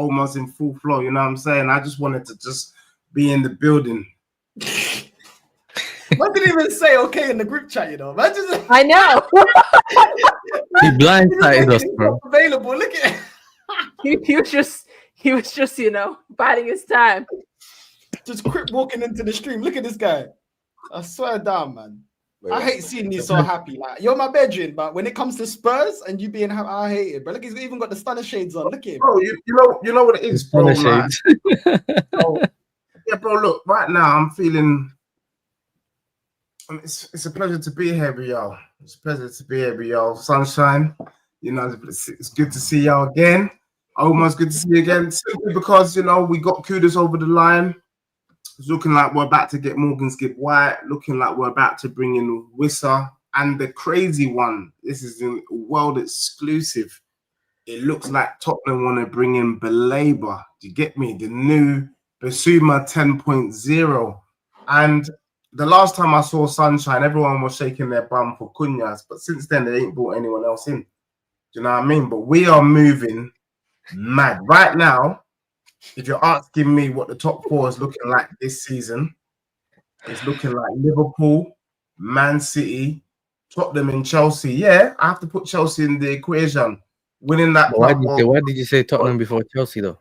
almost in full flow. You know what I'm saying? I just wanted to just be in the building. I didn't even say okay in the group chat, you know. I know. He blindsided us, bro. Available. Look at he was just, you know, biding his time. just quick walking into the stream. Look at this guy. I swear down, man. I hate seeing you so happy. Like, you're my bedroom, but when it comes to Spurs and you being happy, I hate it, bro. Look, he's even got the stunner shades on. Look at him. Bro, you know what it is, bro. Like, bro. Yeah, bro, look, right now I'm feeling it's a pleasure to be here with y'all. It's a pleasure to be here with y'all. Sunshine, you know, it's good to see y'all again. Almost good to see you again. Simply because, you know, we got Kudus over the line. It's looking like we're about to get Morgan Skip White, looking like we're about to bring in Wissa. And the crazy one, this is a world exclusive. It looks like Tottenham want to bring in Belabor. Do you get me? The new Basuma 10.0. And the last time I saw Sunshine, everyone was shaking their bum for Cunhas, but since then they ain't brought anyone else in. Do you know what I mean? But we are moving mad. Right now, if you're asking me what the top four is looking like this season, it's looking like Liverpool, Man City, Tottenham and Chelsea. Yeah, I have to put Chelsea in the equation. Winning that. Why did you say Tottenham before Chelsea, though?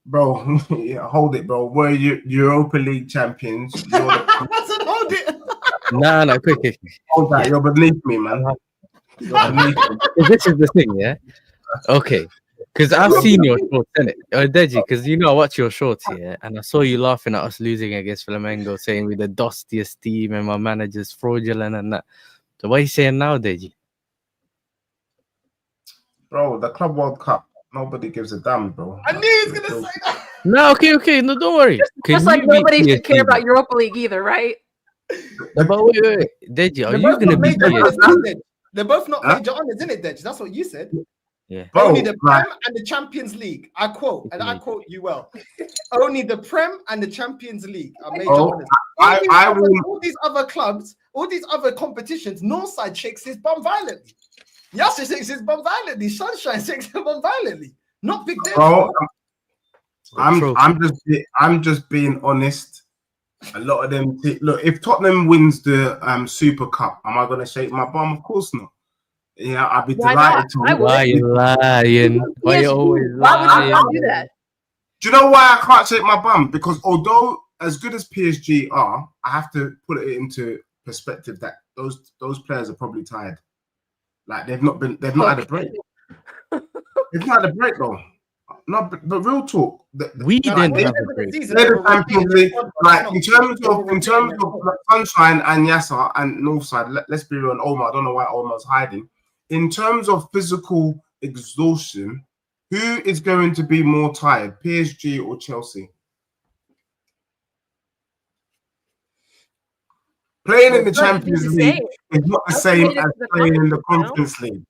Bro, yeah, hold it, bro. We're Europa League champions. Hold it. Nah, quick. Hold that. You're beneath me, man. You're beneath me. This is the thing, yeah? Okay. Because I've seen your shorts, innit? Deji, because you know I watch your shorts here, and I saw you laughing at us losing against Flamengo, saying we're the dustiest team and my manager's fraudulent and that. So what are you saying now, Deji? Bro, the Club World Cup, nobody gives a damn, bro. I knew he was gonna say that. No, okay, no, don't worry. Just like nobody should care about Europa League either, right? But wait, Deji, are you gonna be PSG? They're both not major honors, isn't it, Deji? That's what you said. Yeah. Only the Prem and the Champions League. I quote you well. Only the Prem and the Champions League are major honors. All these other clubs, all these other competitions, Northside shakes his bum violently. Yasser shakes his bum violently. Sunshine shakes his bum violently. Not big deal. Bro, I'm just being honest. A lot of them look. If Tottenham wins the Super Cup, am I gonna shake my bum? Of course not. Yeah, I'd be delighted to. Why are you lying? Why you always lying? Why would you do that? Do you know why I can't shake my bum? Because although as good as PSG are, I have to put it into perspective that those players are probably tired. Like they've not had a break. They've not had a break though. No, but real talk. We didn't have a break. Like in terms of Sunshine and Yasser and Northside, let's be real. And Omar, I don't know why Omar's hiding. In terms of physical exhaustion, who is going to be more tired, PSG or Chelsea? Playing in the Champions League is not the same as playing in the Conference League.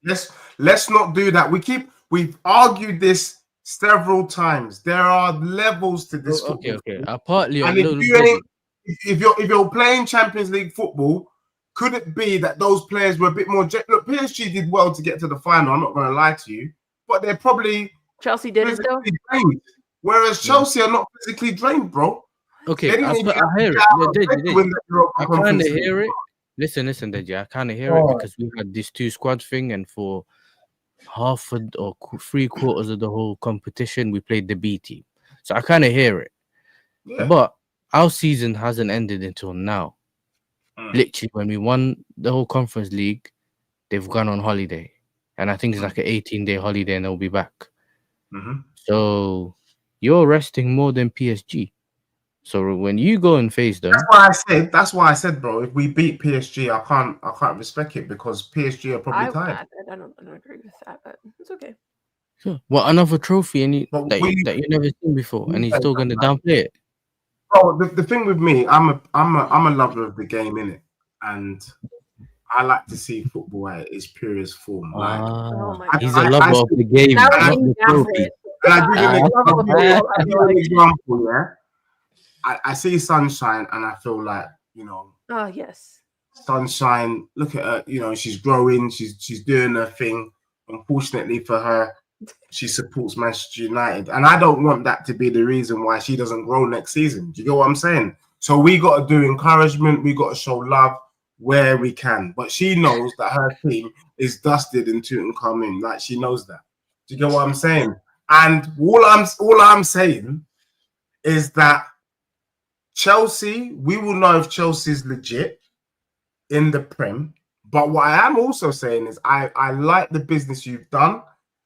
Let's not do that. We've argued this several times. There are levels to this. Okay. Partly and if you're playing Champions League football, could it be that those players were a bit more? Look, PSG did well to get to the final. I'm not going to lie to you, but they're probably Chelsea didn't though. Drained, whereas Chelsea are not physically drained, bro. Okay, I hear it. I kind of hear it. Listen, Deji. I kind of hear it because we had this two squad thing, and for half or 3/4 of the whole competition, we played the B team. So I kind of hear it. Yeah. But our season hasn't ended until now. Literally, when we won the whole Conference League, they've gone on holiday. And I think it's like an 18-day holiday and they'll be back. So you're resting more than PSG. So when you go and face them, that's why I said, bro, if we beat PSG, I can't respect it because PSG are probably tired. I don't agree with that, but it's okay. Sure. Well, another trophy that you never seen before, and he's still gonna downplay it. Bro, the thing with me, I'm a lover of the game, innit? And I like to see football at its purest form. He's a lover of the game, not the trophy. I give an example, yeah. I see Sunshine and I feel like, you know. Oh yes. Sunshine, look at her, you know, she's growing, she's doing her thing. Unfortunately for her, she supports Manchester United, and I don't want that to be the reason why she doesn't grow next season. Do you get what I'm saying? So we got to do encouragement. We got to show love where we can. But she knows that her team is dusted in Tottenham. Like, she knows that. Do you get what I'm saying? And all I'm saying is that Chelsea, we will know if Chelsea's legit in the Prem. But what I am also saying is I like the business you've done,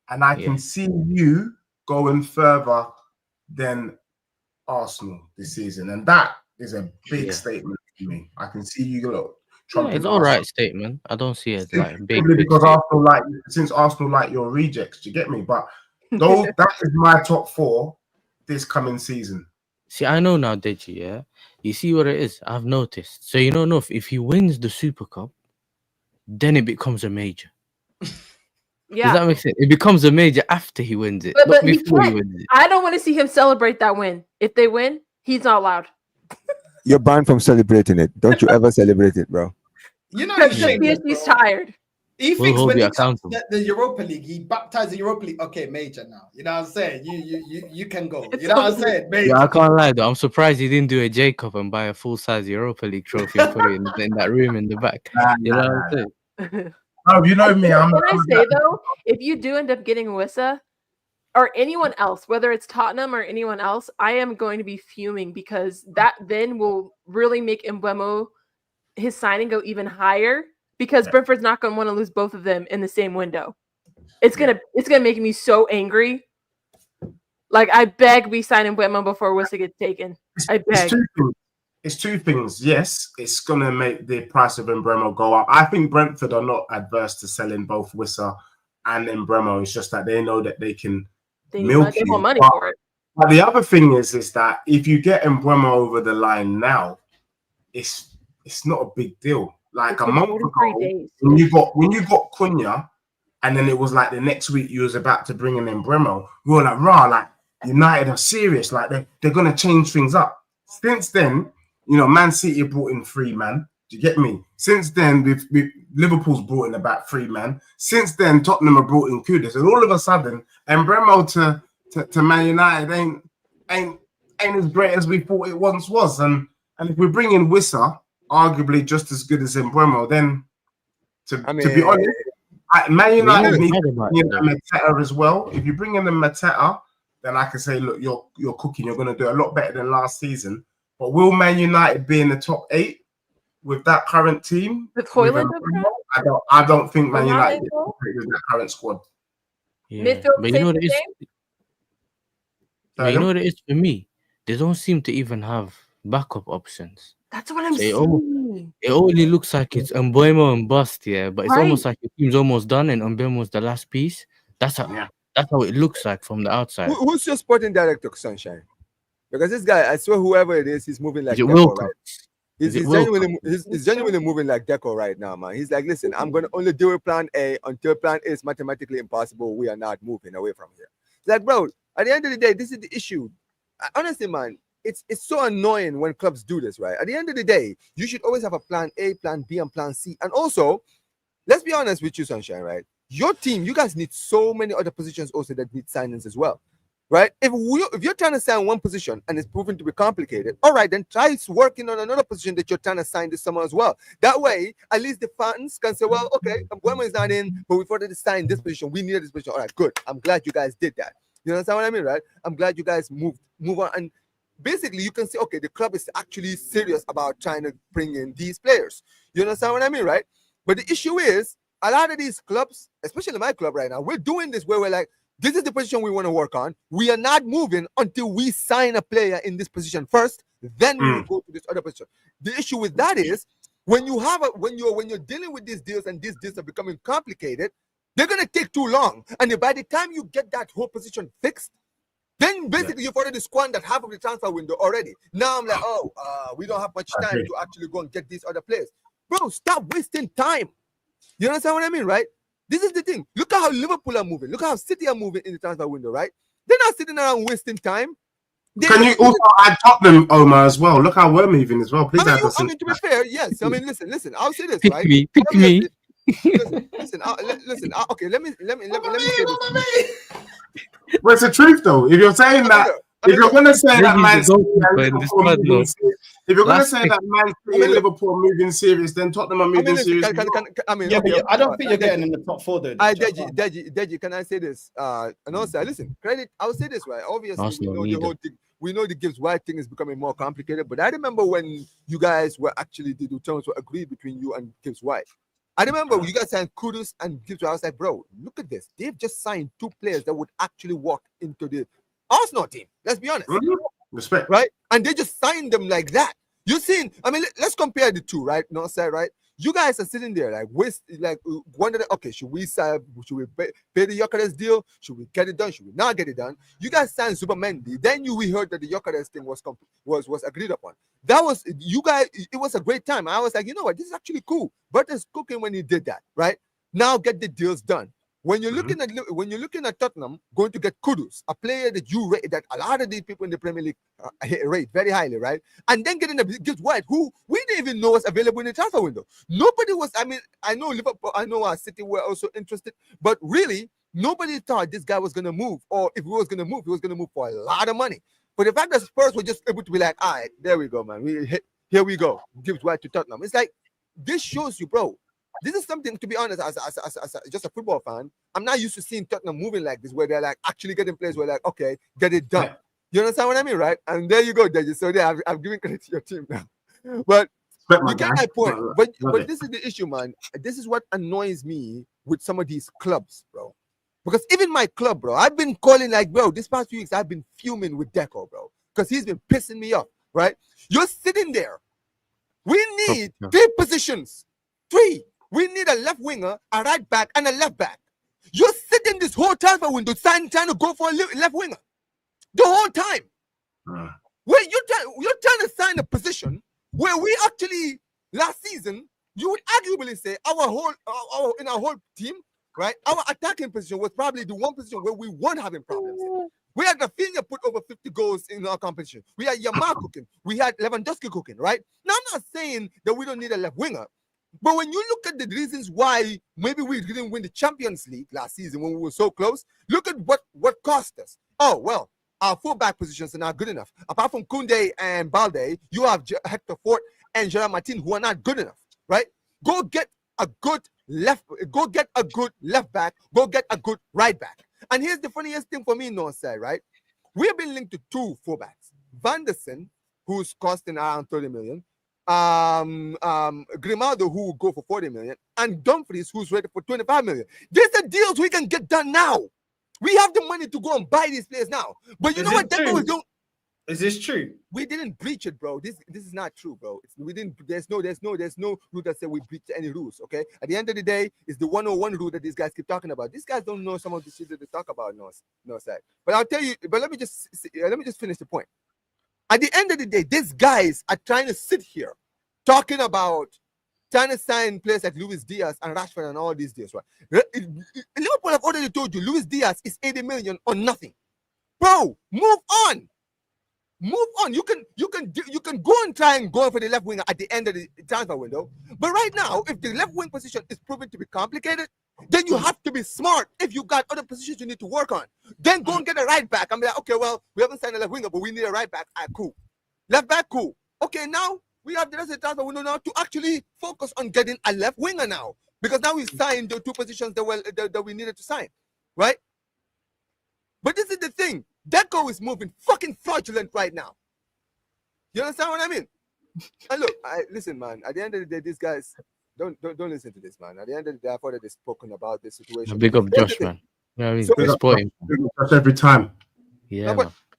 and I can see you going further than Arsenal this season. And that is a big statement to me. I can see you it's all right statement. I don't see it like big because Arsenal like your rejects. Do you get me? But that is my top 4 this coming season. See, I know now, Deji, yeah? You see what it is? I've noticed. So, you know, if he wins the Super Cup, then it becomes a major. Yeah. Does that make sense? It becomes a major after he wins it, but before he wins it. I don't want to see him celebrate that win. If they win, he's not allowed. You're banned from celebrating it. Don't you ever celebrate it, bro. You know, he's tired. He thinks when he comes to the Europa League, he baptized the Europa League. Okay, major now. You know what I'm saying? You can go. You know what I'm saying? Major. Yeah, I can't lie though. I'm surprised he didn't do a Jacob and buy a full-size Europa League trophy and put it in that room in the back. You know what I'm saying? Oh, you know me. Can I say though, if you do end up getting Wissa or anyone else, whether it's Tottenham or anyone else, I am going to be fuming because that then will really make Mbeumo, his signing, go even higher. Because Brentford's not going to want to lose both of them in the same window. It's gonna make me so angry. Like, I beg we sign Mbeumo before Wissa gets taken. I beg. It's two things. Yes, it's gonna make the price of Mbeumo go up. I think Brentford are not adverse to selling both Wissa and Mbeumo. It's just that they know that they can milk you. They want money for it. But the other thing is that if you get Mbeumo over the line now, it's not a big deal. Like a month ago, when you got Cunha, and then it was like the next week you was about to bring in Mbeumo, we were like, like United are serious, like they're gonna change things up. Since then, Man City brought in 3 man. Do you get me? Since then, Liverpool's brought in about 3 man. Since then, Tottenham have brought in Kudus, and all of a sudden, Mbeumo to Man United ain't as great as we thought it once was. And if we bring in Wissa, arguably just as good as Mbeumo, then to be honest, Man United need to bring in Mateta as well. If you bring in the Mateta, then I can say, look, you're cooking. You're going to do a lot better than last season. But will Man United be in the top 8 with that current team? With Højlund? I don't think Man United with that current squad. Yeah. But you know what it is? You know what it is for me? They don't seem to even have backup options. That's what I'm saying. It only looks like it's Mbeumo and bust, but it's almost like the team's almost done and Mbeumo's the last piece. That's how it looks like from the outside. Who's your sporting director, Sunshine? Because this guy, I swear, whoever it is, he's moving like Deco, right? He's genuinely moving like Deco right now, man. He's like, listen, I'm going to only do a plan A until plan A is mathematically impossible. We are not moving away from here. It's like, bro, at the end of the day, this is the issue. Honestly, man, it's so annoying when clubs do this, right? At the end of the day, you should always have a plan A, plan B, and plan C. And also, let's be honest with you, Sunshine, right? Your team, you guys need so many other positions also that need signings as well, right? If you're trying to sign one position and it's proven to be complicated, all right, then try working on another position that you're trying to sign this summer as well. That way, at least the fans can say, well, okay, Mbeumo is not in, but we've already signed this position. We needed this position. All right, good. I'm glad you guys did that. You understand what I mean, right? I'm glad you guys move on. And basically, you can say, okay, the club is actually serious about trying to bring in these players. You understand what I mean, right? But the issue is, a lot of these clubs, especially my club right now, we're doing this where we're like, this is the position we want to work on. We are not moving until we sign a player in this position first. Then we will go to this other position. The issue with that is when you're dealing with these deals and these deals are becoming complicated, they're gonna take too long. And by the time you get that whole position fixed, then basically you've already squandered half of the transfer window already. Now I'm like, we don't have much time to actually go and get these other players. Bro, stop wasting time. You understand what I mean, right? This is the thing. Look at how Liverpool are moving. Look at how City are moving in the transfer window, right? They're not sitting around wasting time. Can you also add Tottenham, Omar, as well? Look how we're moving as well. Please to be fair, yes. I mean, listen. I'll say this, right? Pick me. listen. Okay, let me say this. Well, it's the truth though. If you're saying that, if you're gonna say that Man City if you're gonna say that Man City and Liverpool moving serious, then Tottenham are moving serious. I don't think you're getting in the top 4 though. Deji, can I say this? And also, listen, credit. I'll say this right. Obviously, we know the Gibbs White thing is becoming more complicated. But I remember when you guys were actually the terms were agreed between you and Gibbs White. I remember you guys signed Kudus and Gibbs White. I was like, bro, look at this. They've just signed 2 players that would actually walk into the Arsenal team. Let's be honest. Respect. Right? And they just signed them like that. You seen, I mean, let's compare the two, right? Northside, right? You guys are sitting there wondering, okay, should we pay the Gyökeres deal? Should we get it done? Should we not get it done? You guys signed Zubimendi. Then we heard that the Gyökeres thing was agreed upon. That was, you guys, it was a great time. I was like, you know what? This is actually cool. Butter's cooking when he did that, right? Now get the deals done. When you're looking at Tottenham going to get Kudus, a player that you rate, that a lot of these people in the Premier League rate very highly, right? And then getting a Gibbs White, who we didn't even know was available in the transfer window. Nobody was. I mean, I know Liverpool, I know our City were also interested, but really nobody thought this guy was going to move, or if he was going to move, he was going to move for a lot of money. But the fact that Spurs were just able to be like, all right, there we go, man. Here we go. Gibbs White to Tottenham. It's like this shows you, bro. This is something, to be honest, as just a football fan, I'm not used to seeing Tottenham moving like this, where they're like actually getting players where like, okay, get it done. You understand what I mean, right? And there you go, Deji. So there, I'm giving credit to your team now. But you get my point. But this is the issue, man. This is what annoys me with some of these clubs, bro. Because even my club, bro, I've been calling like, bro, this past few weeks, I've been fuming with Deco, bro. Because he's been pissing me off, right? You're sitting there. We need 3 positions. 3. We need a left winger, a right back, and a left back. You're sitting this whole transfer window trying to go for a left winger the whole time. Where you're trying to sign a position where we actually last season, you would arguably say our whole team, right? Our attacking position was probably the one position where we weren't having problems in. We had Rafinha put over 50 goals in our competition. We had Yamal cooking. We had Lewandowski cooking, right? Now I'm not saying that we don't need a left winger. But when you look at the reasons why maybe we didn't win the Champions League last season when we were so close, look at what cost us. Oh, well, our fullback positions are not good enough. Apart from Koundé and Balde, you have Hector Fort and Gerard Martin who are not good enough, right? Go get a good left back, go get a good right back. And here's the funniest thing for me, Northside, right? We have been linked to 2 fullbacks. Van der Sen, who's costing around 30 million. Grimaldo, who will go for 40 million, and Dumfries, who's ready for 25 million. These are deals we can get done now. We have the money to go and buy these players now. But you know what Deco was doing? Is this true? We didn't breach it, bro. This is not true, bro. We didn't. There's no rule that said we breached any rules. Okay. At the end of the day, it's the 101 rule that these guys keep talking about. These guys don't know some of the shit that they talk about. No side. But I'll tell you. But let me just finish the point. At the end of the day, these guys are trying to sit here talking about trying to sign players like Luis Diaz and Rashford and all these deals, right? Liverpool have already told you Luis Diaz is 80 million or nothing. Bro, move on. Move on. You can go and try and go for the left winger at the end of the transfer window. But right now, if the left wing position is proven to be complicated, then you have to be smart. If you got other positions you need to work on, then go and get a right back. I'm like, okay, well, we haven't signed a left winger, but we need a right back. Cool. Left back, cool. Okay, now we have the rest of the transfer window now to actually focus on getting a left winger now. Because now we've signed the 2 positions that we needed to sign. Right? But this is the thing. Deco is moving fucking fraudulent right now. You understand what I mean? And look, listen, man. At the end of the day, these guys don't listen to this, man. At the end of the day, I thought that they've spoken about this situation. Big up Josh, man. Yeah, I mean, so, big up every time. Yeah. No,